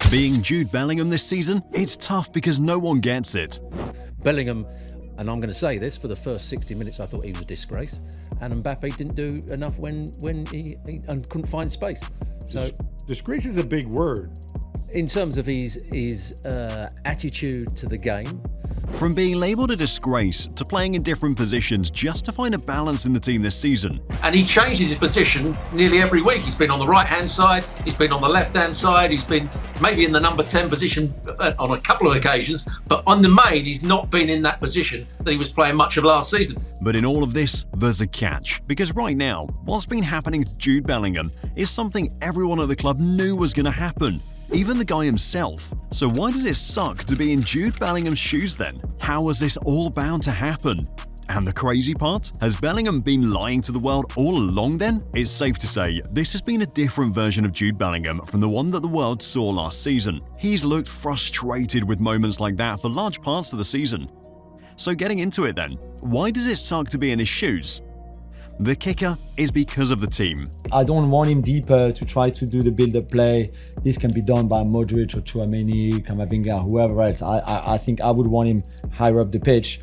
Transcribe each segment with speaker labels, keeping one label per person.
Speaker 1: Being Jude Bellingham this season, it's tough because no one gets it.
Speaker 2: Bellingham, and I'm going to say this, for the first 60 minutes I thought he was a disgrace, and Mbappe didn't do enough when he couldn't find space. So
Speaker 3: disgrace is a big word.
Speaker 2: In terms of his attitude to the game.
Speaker 1: From being labelled a disgrace to playing in different positions just to find a balance in the team this season.
Speaker 4: And he changes his position nearly every week. He's been on the right-hand side, he's been on the left-hand side, he's been maybe in the number 10 position on a couple of occasions, but on the main, he's not been in that position that he was playing much of last season.
Speaker 1: But in all of this, there's a catch. Because right now, what's been happening to Jude Bellingham is something everyone at the club knew was going to happen. Even the guy himself. So why does it suck to be in Jude Bellingham's shoes then? How was this all bound to happen? And the crazy part? Has Bellingham been lying to the world all along then? It's safe to say this has been a different version of Jude Bellingham from the one that the world saw last season. He's looked frustrated with moments like that for large parts of the season. So getting into it then, why does it suck to be in his shoes? The kicker is because of the team.
Speaker 5: I don't want him deeper to try to do the build-up play. This can be done by Modric or Tchouaméni, Camavinga, whoever else. I think I would want him higher up the pitch.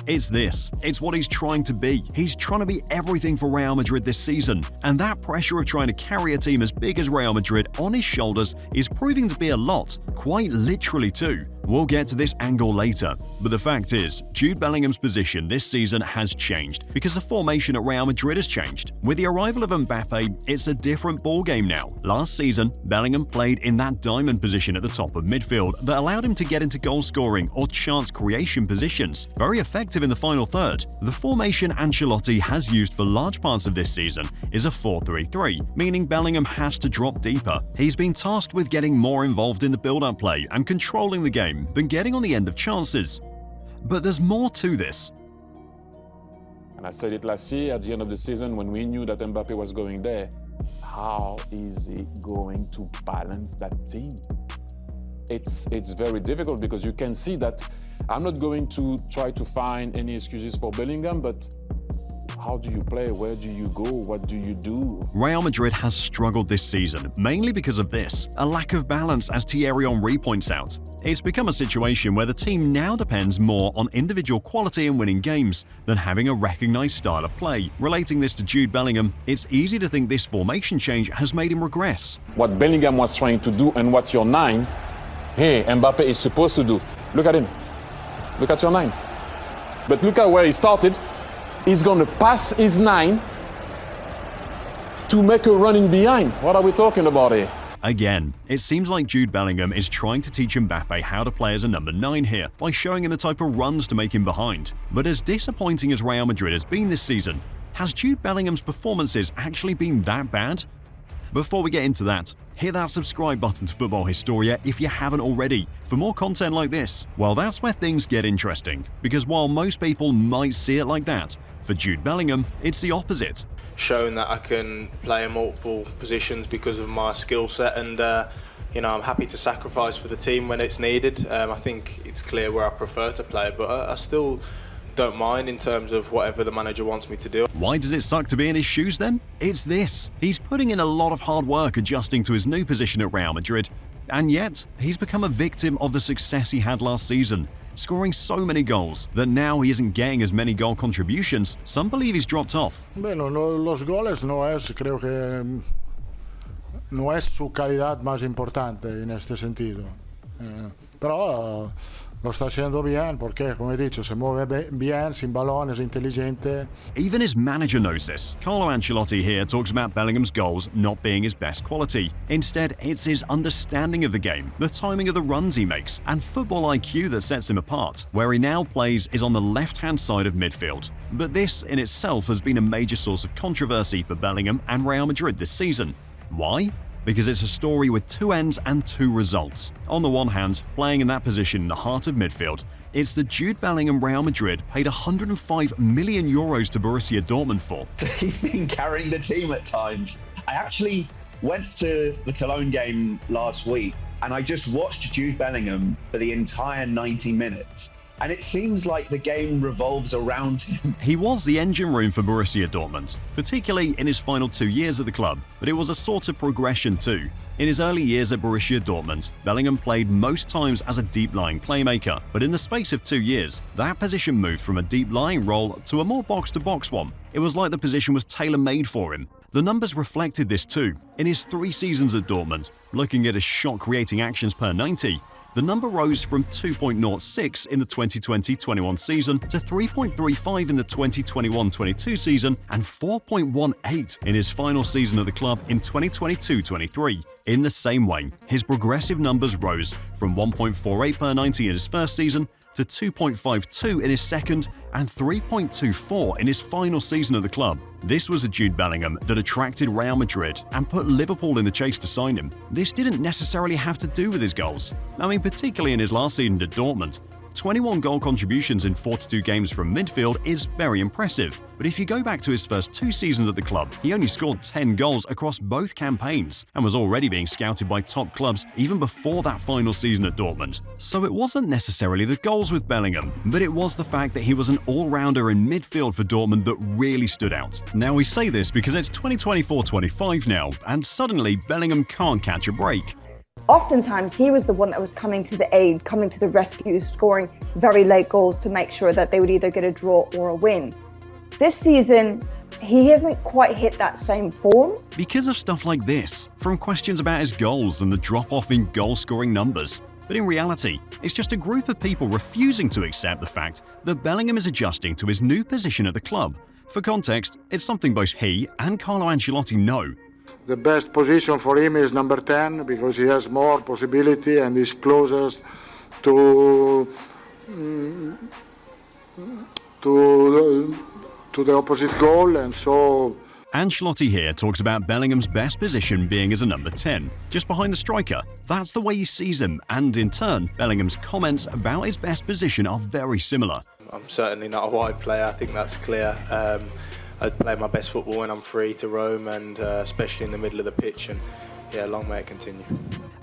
Speaker 1: It's this. It's what he's trying to be. He's trying to be everything for Real Madrid this season. And that pressure of trying to carry a team as big as Real Madrid on his shoulders is proving to be a lot. Quite literally too. We'll get to this angle later, but the fact is, Jude Bellingham's position this season has changed because the formation at Real Madrid has changed. With the arrival of Mbappe, it's a different ballgame now. Last season, Bellingham played in that diamond position at the top of midfield that allowed him to get into goal-scoring or chance creation positions, very effective in the final third. The formation Ancelotti has used for large parts of this season is a 4-3-3, meaning Bellingham has to drop deeper. He's been tasked with getting more involved in the build-up play and controlling the game than getting on the end of chances. But there's more to this.
Speaker 6: And I said it last year at the end of the season when we knew that Mbappe was going there. How is he going to balance that team? It's very difficult because you can see that I'm not going to try to find any excuses for Bellingham, but how do you play? Where do you go? What do you do?
Speaker 1: Real Madrid has struggled this season, mainly because of this, a lack of balance as Thierry Henry points out. It's become a situation where the team now depends more on individual quality in winning games than having a recognised style of play. Relating this to Jude Bellingham, it's easy to think this formation change has made him regress.
Speaker 6: What Bellingham was trying to do and what your 9, Mbappe is supposed to do. Look at him. Look at your 9. But look at where he started. He's going to pass his 9 to make a running behind. What are we talking about here?
Speaker 1: Again, it seems like Jude Bellingham is trying to teach Mbappe how to play as a number 9 here by showing him the type of runs to make him behind. But as disappointing as Real Madrid has been this season, has Jude Bellingham's performances actually been that bad? Before we get into that, hit that subscribe button to Futbol Historia if you haven't already for more content like this. Well, that's where things get interesting, because while most people might see it like that, for Jude Bellingham, it's the opposite.
Speaker 7: Shown that I can play in multiple positions because of my skill set, and I'm happy to sacrifice for the team when it's needed. I think it's clear where I prefer to play, but I still don't mind in terms of whatever the manager wants me to do.
Speaker 1: Why does it suck to be in his shoes then? It's this. He's putting in a lot of hard work adjusting to his new position at Real Madrid, and yet he's become a victim of the success he had last season, scoring so many goals that now he isn't getting as many goal contributions. Some believe he's dropped off.
Speaker 8: Bueno, los goles creo que no es su calidad más importante en este sentido. Pero lo está haciendo bien porque, como he dicho, se mueve bien, sin balón, es inteligente.
Speaker 1: Even his manager knows this. Carlo Ancelotti here talks about Bellingham's goals not being his best quality. Instead, it's his understanding of the game, the timing of the runs he makes, and football IQ that sets him apart. Where he now plays is on the left-hand side of midfield. But this in itself has been a major source of controversy for Bellingham and Real Madrid this season. Why? Because it's a story with two ends and two results. On the one hand, playing in that position in the heart of midfield, it's the Jude Bellingham Real Madrid paid €105 million to Borussia Dortmund for.
Speaker 9: He's been carrying the team at times. I actually went to the Cologne game last week and I just watched Jude Bellingham for the entire 90 minutes. and it seems like the game revolves around him.
Speaker 1: He was the engine room for Borussia Dortmund, particularly in his final 2 years at the club, but it was a sort of progression too. In his early years at Borussia Dortmund, Bellingham played most times as a deep-lying playmaker, but in the space of 2 years, that position moved from a deep-lying role to a more box-to-box one. It was like the position was tailor-made for him. The numbers reflected this too. In his 3 seasons at Dortmund, looking at his shot-creating actions per 90, the number rose from 2.06 in the 2020-21 season to 3.35 in the 2021-22 season and 4.18 in his final season at the club in 2022-23. In the same way, his progressive numbers rose from 1.48 per 90 in his first season to 2.52 in his second and 3.24 in his final season at the club. This was a Jude Bellingham that attracted Real Madrid and put Liverpool in the chase to sign him. This didn't necessarily have to do with his goals. I mean, particularly in his last season at Dortmund. 21 goal contributions in 42 games from midfield is very impressive, but if you go back to his first 2 seasons at the club, he only scored 10 goals across both campaigns and was already being scouted by top clubs even before that final season at Dortmund. So it wasn't necessarily the goals with Bellingham, but it was the fact that he was an all-rounder in midfield for Dortmund that really stood out. Now we say this because it's 2024-25 now, and suddenly Bellingham can't catch a break.
Speaker 10: Oftentimes, he was the one that was coming to the aid, coming to the rescue, scoring very late goals to make sure that they would either get a draw or a win. This season, he hasn't quite hit that same form.
Speaker 1: Because of stuff like this, from questions about his goals and the drop-off in goal-scoring numbers. But in reality, it's just a group of people refusing to accept the fact that Bellingham is adjusting to his new position at the club. For context, it's something both he and Carlo Ancelotti know.
Speaker 8: The best position for him is number 10 because he has more possibility and is closest to the opposite goal, and so
Speaker 1: Ancelotti here talks about Bellingham's best position being as a number 10, just behind the striker. That's the way he sees him, and in turn, Bellingham's comments about his best position are very similar.
Speaker 7: I'm certainly not a wide player, I think that's clear. I play my best football when I'm free to roam, and especially in the middle of the pitch, and yeah, long may it continue.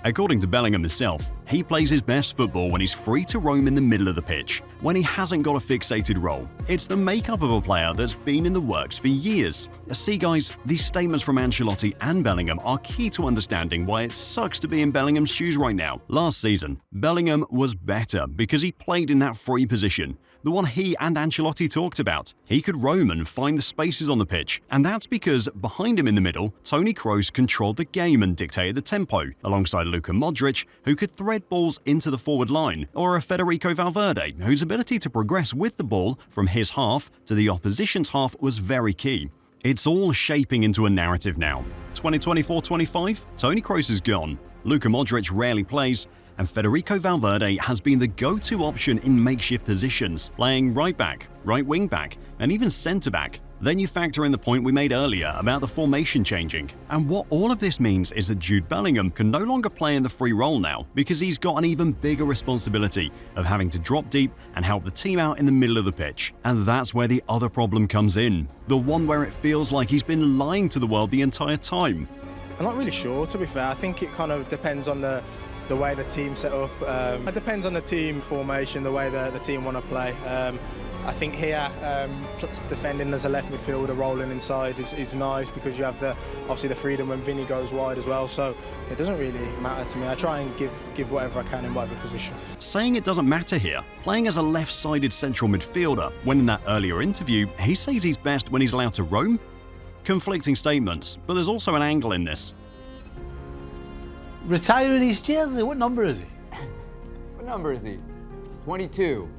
Speaker 1: According to Bellingham himself, he plays his best football when he's free to roam in the middle of the pitch, when he hasn't got a fixated role. It's the makeup of a player that's been in the works for years. See guys, these statements from Ancelotti and Bellingham are key to understanding why it sucks to be in Bellingham's shoes right now. Last season, Bellingham was better because he played in that free position, the one he and Ancelotti talked about. He could roam and find the spaces on the pitch, and that's because behind him in the middle, Toni Kroos controlled the game and dictated the tempo, alongside Luka Modric, who could thread balls into the forward line, or a Federico Valverde, whose ability to progress with the ball from his half to the opposition's half was very key. It's all shaping into a narrative now. 2024-25, Toni Kroos is gone, Luka Modric rarely plays, and Federico Valverde has been the go-to option in makeshift positions, playing right back, right wing back, and even centre back. Then you factor in the point we made earlier about the formation changing. And what all of this means is that Jude Bellingham can no longer play in the free role now because he's got an even bigger responsibility of having to drop deep and help the team out in the middle of the pitch. And that's where the other problem comes in, the one where it feels like he's been lying to the world the entire time.
Speaker 11: I'm not really sure, to be fair. I think it kind of depends on the way the team's set up. It depends on the team formation, the way the team want to play. I think here, defending as a left midfielder, rolling inside is nice because you have obviously the freedom when Vinny goes wide as well. So it doesn't really matter to me. I try and give whatever I can in whatever position.
Speaker 1: Saying it doesn't matter here, playing as a left-sided central midfielder, when in that earlier interview, he says he's best when he's allowed to roam? Conflicting statements, but there's also an angle in this.
Speaker 12: Retiring his jersey, what number is he?
Speaker 13: What number is he? 22.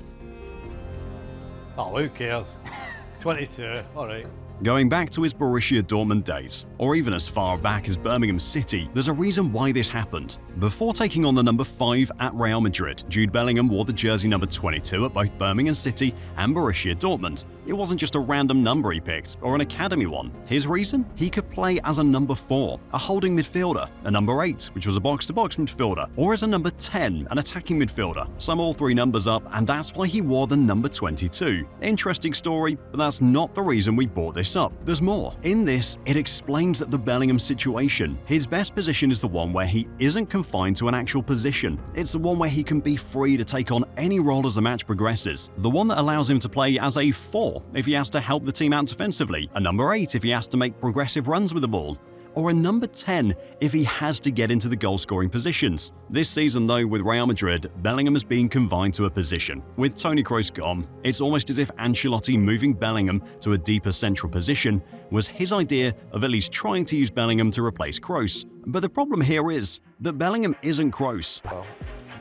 Speaker 12: Oh, who cares? 22, all right.
Speaker 1: Going back to his Borussia Dortmund days, or even as far back as Birmingham City, there's a reason why this happened. Before taking on the number 5 at Real Madrid, Jude Bellingham wore the jersey number 22 at both Birmingham City and Borussia Dortmund. It wasn't just a random number he picked, or an academy one. His reason? He could play as a number 4, a holding midfielder, a number 8, which was a box-to-box midfielder, or as a number 10, an attacking midfielder. Sum all 3 numbers up, and that's why he wore the number 22. Interesting story, but that's not the reason we bought this this up, there's more. In this, it explains the Bellingham situation. His best position is the one where he isn't confined to an actual position. It's the one where he can be free to take on any role as the match progresses. The one that allows him to play as a 4 if he has to help the team out defensively, a number 8 if he has to make progressive runs with the ball, or a number 10 if he has to get into the goal-scoring positions. This season, though, with Real Madrid, Bellingham has been confined to a position. With Toni Kroos gone, it's almost as if Ancelotti moving Bellingham to a deeper central position was his idea of at least trying to use Bellingham to replace Kroos. But the problem here is that Bellingham isn't Kroos.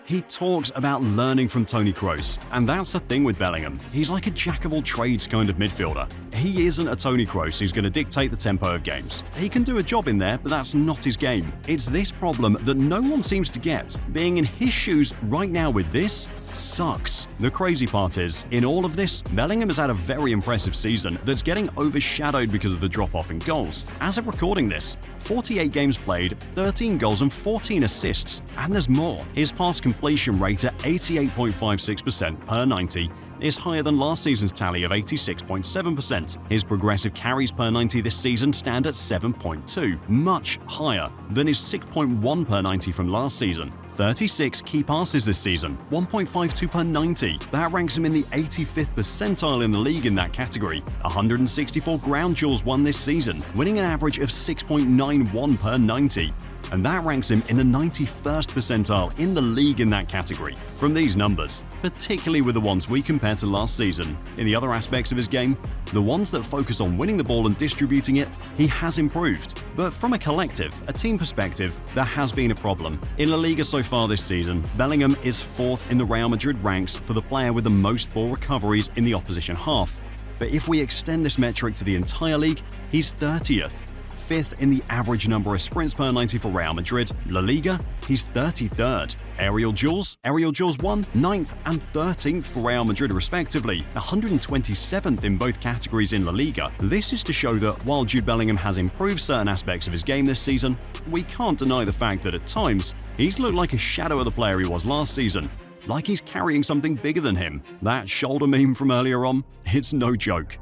Speaker 1: He talks about learning from Toni Kroos, and that's the thing with Bellingham. He's like a jack-of-all-trades kind of midfielder. He isn't a Toni Kroos who's going to dictate the tempo of games. He can do a job in there, but that's not his game. It's this problem that no one seems to get. Being in his shoes right now with this sucks. The crazy part is, in all of this, Bellingham has had a very impressive season that's getting overshadowed because of the drop-off in goals. As of recording this, 48 games played, 13 goals and 14 assists, and there's more. His pass completion rate at 88.56% per 90 is higher than last season's tally of 86.7%. His progressive carries per 90 this season stand at 7.2, much higher than his 6.1 per 90 from last season. 36 key passes this season, 1.52 per 90. That ranks him in the 85th percentile in the league in that category. 164 ground duels won this season, winning an average of 6.91 per 90. And that ranks him in the 91st percentile in the league in that category. From these numbers, particularly with the ones we compare to last season, in the other aspects of his game, the ones that focus on winning the ball and distributing it, he has improved. But from a collective, a team perspective, there has been a problem. In La Liga so far this season, Bellingham is 4th in the Real Madrid ranks for the player with the most ball recoveries in the opposition half. But if we extend this metric to the entire league, he's 30th. 5th in the average number of sprints per 90 for Real Madrid. La Liga, he's 33rd. Aerial duels 1, 9th and 13th for Real Madrid respectively, 127th in both categories in La Liga. This is to show that while Jude Bellingham has improved certain aspects of his game this season, we can't deny the fact that at times, he's looked like a shadow of the player he was last season. Like he's carrying something bigger than him. That shoulder meme from earlier on, it's no joke.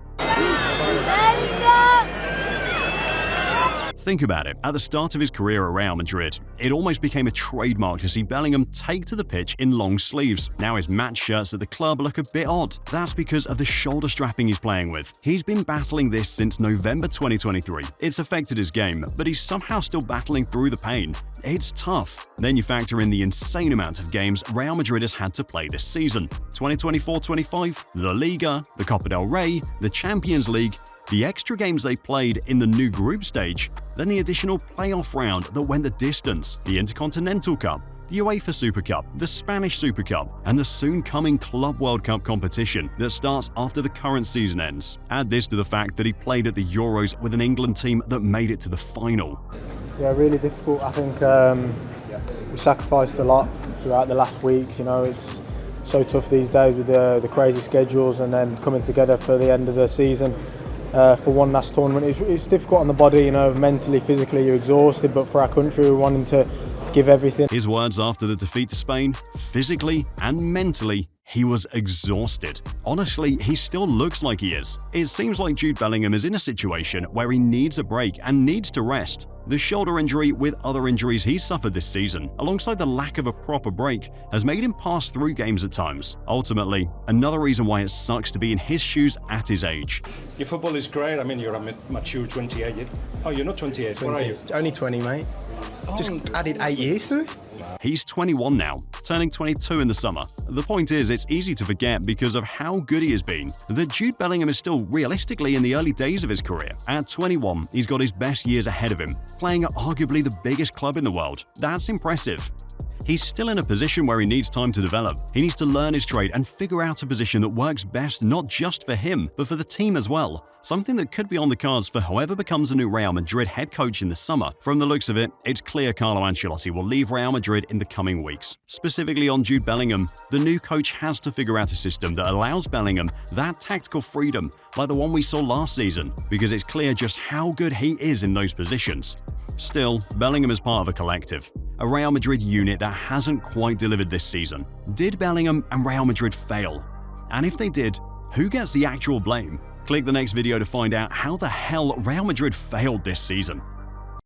Speaker 1: Think about it, at the start of his career at Real Madrid, it almost became a trademark to see Bellingham take to the pitch in long sleeves. Now his match shirts at the club look a bit odd. That's because of the shoulder strapping he's playing with. He's been battling this since November 2023. It's affected his game, but he's somehow still battling through the pain. It's tough. Then you factor in the insane amount of games Real Madrid has had to play this season. 2024-25, La Liga, the Copa del Rey, the Champions League, the extra games they played in the new group stage, then the additional playoff round that went the distance, the Intercontinental Cup, the UEFA Super Cup, the Spanish Super Cup, and the soon-coming Club World Cup competition that starts after the current season ends. Add this to the fact that he played at the Euros with an England team that made it to the final.
Speaker 11: Yeah, really difficult. I think we sacrificed a lot throughout the last weeks. You know, it's so tough these days with the crazy schedules and then coming together for the end of the season. For one last tournament, it's difficult on the body, you know, mentally, physically you're exhausted, but for our country we're wanting to give everything.
Speaker 1: His words after the defeat to Spain, physically and mentally, he was exhausted. Honestly, he still looks like he is. It seems like Jude Bellingham is in a situation where he needs a break and needs to rest. The shoulder injury with other injuries he's suffered this season, alongside the lack of a proper break, has made him pass through games at times. Ultimately, another reason why it sucks to be in his shoes at his age.
Speaker 14: Your football is great. I mean, you're a mature 28. Oh, you're not 28.
Speaker 11: 20.
Speaker 14: What are you?
Speaker 11: Only 20, mate. Just added 8 years to it.
Speaker 1: He's 21 now, turning 22 in the summer. The point is, it's easy to forget because of how good he has been, that Jude Bellingham is still realistically in the early days of his career. At 21, he's got his best years ahead of him, playing at arguably the biggest club in the world. That's impressive. He's still in a position where he needs time to develop. He needs to learn his trade and figure out a position that works best not just for him, but for the team as well. Something that could be on the cards for whoever becomes a new Real Madrid head coach in the summer. From the looks of it, it's clear Carlo Ancelotti will leave Real Madrid in the coming weeks. Specifically on Jude Bellingham, the new coach has to figure out a system that allows Bellingham that tactical freedom like the one we saw last season, because it's clear just how good he is in those positions. Still, Bellingham is part of a collective, a Real Madrid unit that hasn't quite delivered this season. Did Bellingham and Real Madrid fail? And if they did, who gets the actual blame? Click the next video to find out how the hell Real Madrid failed this season.